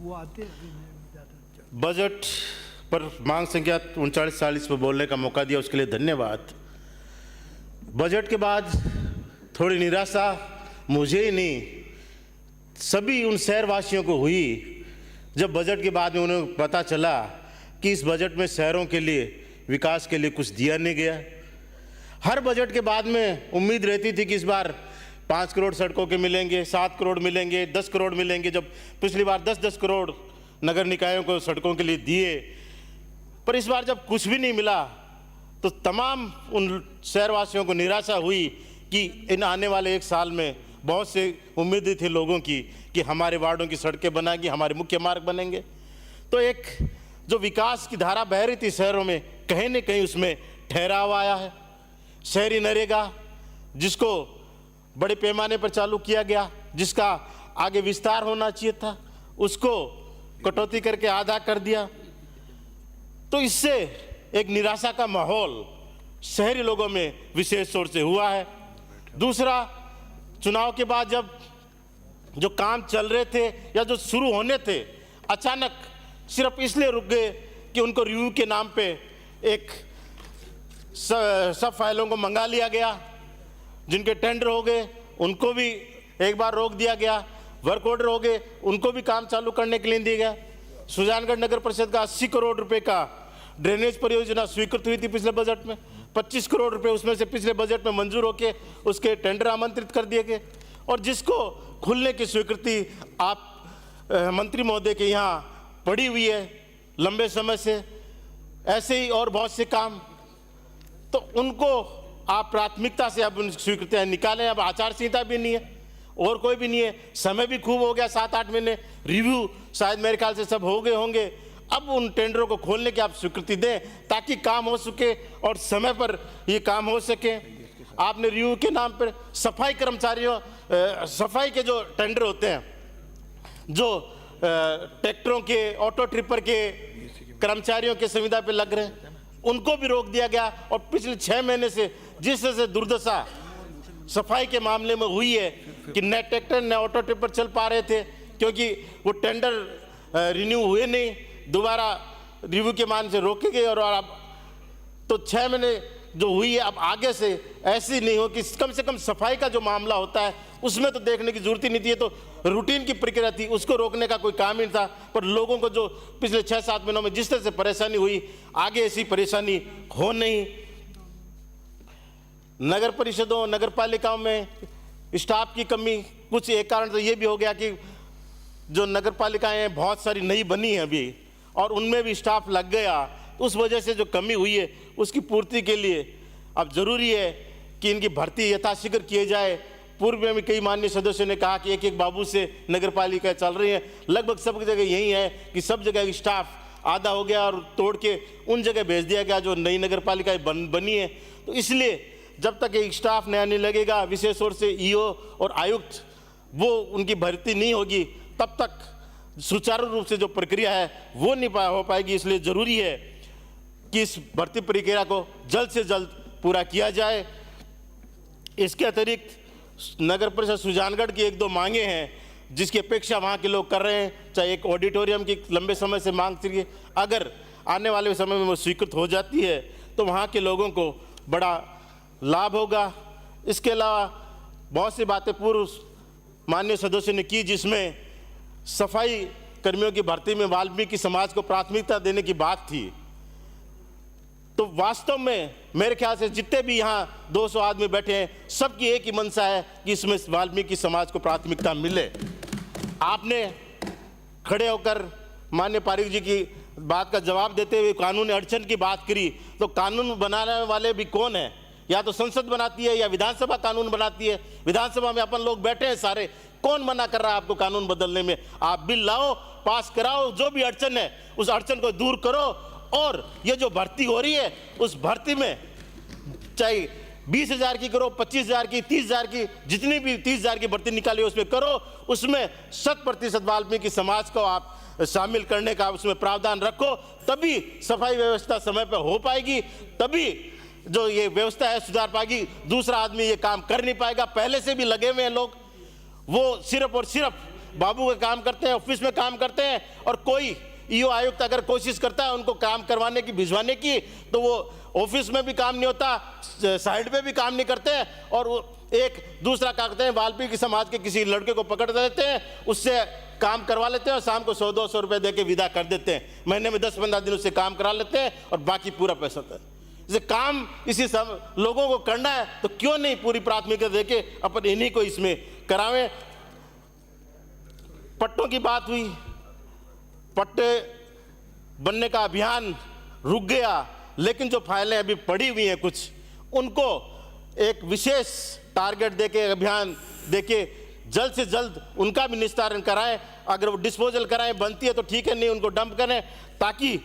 वो आते अभी नहीं ज़्यादा। बजट पर मांग संख्या 3940 पर बोलने का मौका दिया, उसके लिए धन्यवाद। बजट के बाद थोड़ी निराशा मुझे ही नहीं, सभी उन शहरवासियों को हुई जब बजट के बाद में उन्हें पता चला कि इस बजट में शहरों के लिए, विकास के लिए कुछ दिया नहीं गया। हर बजट के बाद में उम्मीद रहती थी कि इस बार 5 करोड़ सड़कों के मिलेंगे, 7 करोड़ मिलेंगे, 10 करोड़ मिलेंगे। जब पिछली बार 10-10 करोड़ नगर निकायों को सड़कों के लिए दिए, पर इस बार जब कुछ भी नहीं मिला तो तमाम उन शहरवासियों को निराशा हुई कि इन आने वाले 1 साल में बहुत से उम्मीदें थी लोगों की कि हमारे वार्डों की सड़कें बनाएंगी, हमारे मुख्य मार्ग बनेंगे। तो एक जो विकास की धारा बह रही थी शहरों में, कहीं न कहीं उसमें ठहराव आया है। शहरी नरेगा जिसको बड़े पैमाने पर चालू किया गया, जिसका आगे विस्तार होना चाहिए था, उसको कटौती करके आधा कर दिया। तो इससे एक निराशा का माहौल शहरी लोगों में विशेष तौर से हुआ है। दूसरा, चुनाव के बाद जब जो काम चल रहे थे या जो शुरू होने थे, अचानक सिर्फ इसलिए रुक गए कि उनको रिव्यू के नाम पे एक सब फाइलों को मंगा लिया गया। जिनके टेंडर हो गए उनको भी एक बार रोक दिया गया, वर्क ऑर्डर हो गए उनको भी काम चालू करने के लिए दिया गया। सुजानगढ़ नगर परिषद का 80 करोड़ रुपए का ड्रेनेज परियोजना स्वीकृत हुई थी पिछले बजट में, 25 करोड़ रुपए उसमें से पिछले बजट में मंजूर होकर उसके टेंडर आमंत्रित कर दिए गए, और जिसको खुलने की स्वीकृति आप मंत्री महोदय के यहाँ पड़ी हुई है लंबे समय से। ऐसे ही और बहुत से काम, तो उनको आप प्राथमिकता से अब उन स्वीकृतियाँ निकालें। अब आचार संहिता भी नहीं है और कोई भी नहीं है, समय भी खूब हो गया, 7-8 महीने, रिव्यू शायद मेरे ख्याल से सब हो गए होंगे। अब उन टेंडरों को खोलने की आप स्वीकृति दें ताकि काम हो सके और समय पर ये काम हो सके। आपने रिव्यू के नाम पर सफाई कर्मचारियों, सफाई के जो टेंडर होते हैं, जो ट्रैक्टरों के, ऑटो ट्रिपर के कर्मचारियों के संविदा पे लग रहे हैं, उनको भी रोक दिया गया। और पिछले 6 महीने से जिस तरह से दुर्दशा सफाई के मामले में हुई है कि न ट्रैक्टर न ऑटो ट्रिपर चल पा रहे थे क्योंकि वो टेंडर रिन्यू हुए नहीं, दोबारा रिव्यू के मान से रोके गए। और अब तो 6 महीने जो हुई है, अब आगे से ऐसी नहीं हो कि कम से कम सफाई का जो मामला होता है उसमें तो देखने की जरूरत ही नहीं थी, ये तो रूटीन की प्रक्रिया थी, उसको रोकने का कोई काम ही नहीं था। पर लोगों को जो पिछले 6-7 महीनों में जिस तरह से परेशानी हुई, आगे ऐसी परेशानी हो नहीं। नगर परिषदों, नगर पालिकाओं में स्टाफ की कमी, कुछ एक कारण तो ये भी हो गया कि जो नगर पालिकाएँ बहुत सारी नई बनी हैं अभी और उनमें भी स्टाफ लग गया, उस वजह से जो कमी हुई है उसकी पूर्ति के लिए अब जरूरी है कि इनकी भर्ती यथाशीघ्र किए जाए। पूर्व में भी कई माननीय सदस्यों ने कहा कि एक बाबू से नगर पालिका चल रही है, लगभग सब जगह यही है कि सब जगह स्टाफ आधा हो गया और तोड़ के उन जगह भेज दिया गया जो नई नगर पालिकाएँ बनी है। तो इसलिए जब तक एक स्टाफ नया नहीं लगेगा, विशेष तौर से ईओ और आयुक्त, वो उनकी भर्ती नहीं होगी, तब तक सुचारू रूप से जो प्रक्रिया है वो नहीं हो पाएगी। इसलिए ज़रूरी है कि इस भर्ती प्रक्रिया को जल्द से जल्द पूरा किया जाए। इसके अतिरिक्त नगर परिषद सुजानगढ़ की 1-2 मांगे हैं जिसकी अपेक्षा वहाँ के लोग कर रहे हैं। चाहे एक ऑडिटोरियम की लंबे समय से मांग थी, अगर आने वाले समय में वो स्वीकृत हो जाती है तो वहाँ के लोगों को बड़ा लाभ होगा। इसके अलावा बहुत सी बातें पूर्व माननीय सदस्यों ने की, जिसमें सफाई कर्मियों की भर्ती में वाल्मीकि समाज को प्राथमिकता देने की बात थी। तो वास्तव में मेरे ख्याल से जितने भी यहाँ 200 आदमी बैठे हैं, सबकी एक ही मंशा है कि इसमें वाल्मीकि समाज को प्राथमिकता मिले। आपने खड़े होकर माननीय पारिक जी की बात का जवाब देते हुए कानूनी अड़चन की बात करी, तो कानून बनाने वाले भी कौन है? या तो संसद बनाती है या विधानसभा कानून बनाती है। विधानसभा में अपन लोग बैठे हैं सारे, कौन मना कर रहा है आपको कानून बदलने में? आप बिल लाओ, पास कराओ, जो भी अड़चन है उस अड़चन को दूर करो। और ये जो भर्ती हो रही है उस भर्ती में चाहे 20,000 की करो, 25,000 की, 30,000 की, जितनी भी 30,000 की भर्ती निकाली उसमें करो, उसमें 100% वाल्मीकि समाज को आप शामिल करने का उसमें प्रावधान रखो, तभी सफाई व्यवस्था समय पर हो पाएगी, तभी जो ये व्यवस्था है सुधार पाएगी। दूसरा आदमी ये काम कर नहीं पाएगा। पहले से भी लगे हुए हैं लोग, वो सिर्फ और सिर्फ बाबू का काम करते हैं, ऑफिस में काम करते हैं, और कोई ईओ आयुक्त अगर कोशिश करता है उनको काम करवाने की, भिजवाने की, तो वो ऑफिस में भी काम नहीं होता, साइड पे भी काम नहीं करते हैं, और वो एक दूसरा क्या करते हैं, वाल्मीकि समाज के किसी लड़के को पकड़ लेते हैं, उससे काम करवा लेते हैं और शाम को 100-200 रुपए दे के विदा कर देते हैं। महीने में 10-15 दिन उससे काम करा लेते हैं और बाकी पूरा पैसा होता है। जैसे काम इसी सब लोगों को करना है तो क्यों नहीं पूरी प्राथमिकता देके अपन इन्हीं को इसमें करावें। पट्टों की बात हुई, पट्टे बनने का अभियान रुक गया, लेकिन जो फाइलें अभी पड़ी हुई हैं कुछ, उनको एक विशेष टारगेट देके, अभियान देके जल्द से जल्द उनका भी निस्तारण कराएं। अगर वो डिस्पोजल कराएं, बनती है तो ठीक है, नहीं उनको डंप करें, ताकि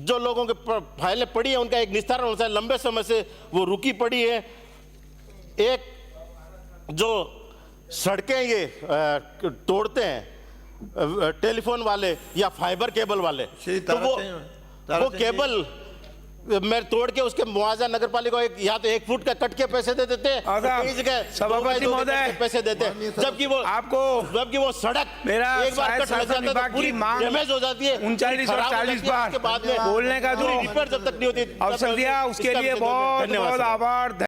जो लोगों के फाइलें पड़ी हैं उनका एक निस्तारण हो जाए। लंबे समय से वो रुकी पड़ी है। एक जो सड़कें ये तोड़ते हैं टेलीफोन वाले या फाइबर केबल वाले, तो वो केबल मैं तोड़ के उसके मुआवजा नगर पालिका को या तो 1 फुट का कट के पैसे दे देते हैं, कई जगह सभापति महोदय पैसे देते हैं, जबकि वो सड़क मेरा एक बार कट लग जाता है तो पूरी डैमेज हो जाती है, 39 और 40 बार बाद में बोलने का जो रिपेयर जब तक नहीं होती। अवसर दिया उसके लिए बहुत बहुत आभार।